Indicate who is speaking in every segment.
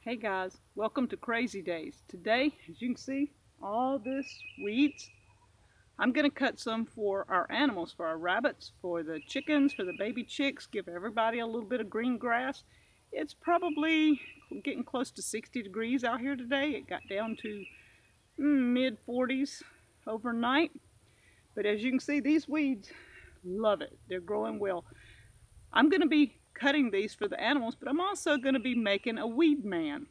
Speaker 1: Hey guys, welcome to Crazy Days. Today, as you can see, all this weeds. I'm going to cut some for our animals, for our rabbits, for the chickens, for the baby chicks, give everybody a little bit of green grass. It's probably getting close to 60 degrees out here today. It got down to mid 40s overnight. But as you can see, these weeds love it. They're growing well. I'm going to be cutting these for the animals, but I'm also going to be making a weed man.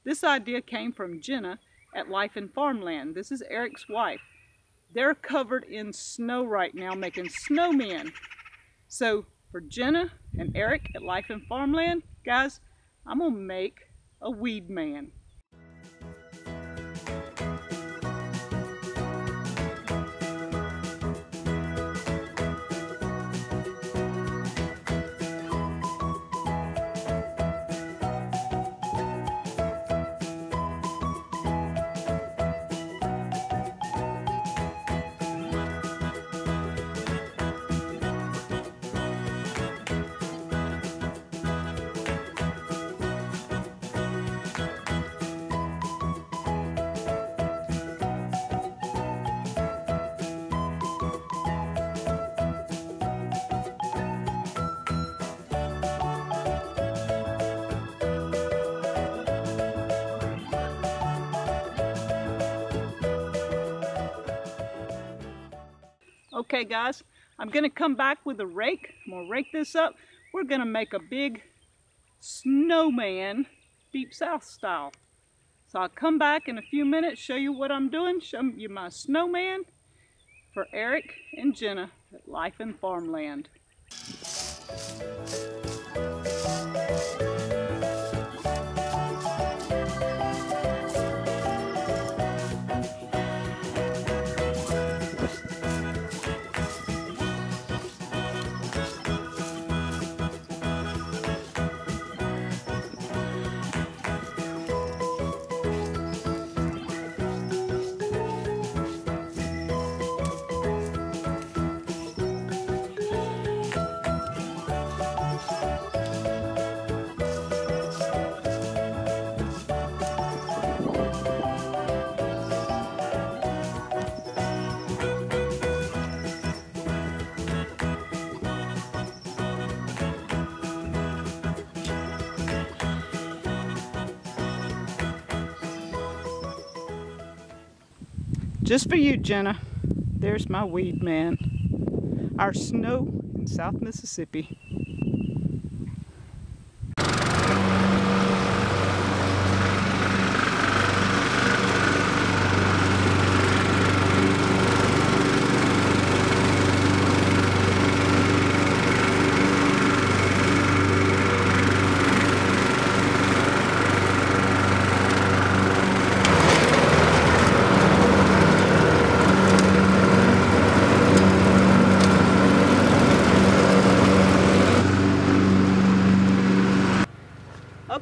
Speaker 1: This idea came from Jenna at Life in Farmland. This is Eric's wife. They're covered in snow right now making snowmen. So for Jenna and Eric at Life in Farmland, guys, I'm going to make a weed man. Okay guys, I'm going to come back with a rake. I'm going to rake this up. We're going to make a big snowman, Deep South style. So I'll come back in a few minutes, show you what I'm doing, show you my snowman for Eric and Jenna at Life in Farmland. Just for you, Jenna, there's my weed man, our snow in South Mississippi.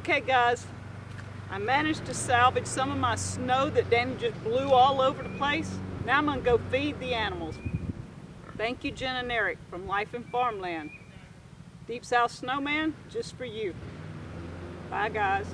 Speaker 1: Okay guys, I managed to salvage some of my snow that Danny just blew all over the place. Now I'm going to go feed the animals. Thank you, Jenna and Eric from Life in Farmland. Deep South Snowman, just for you. Bye guys.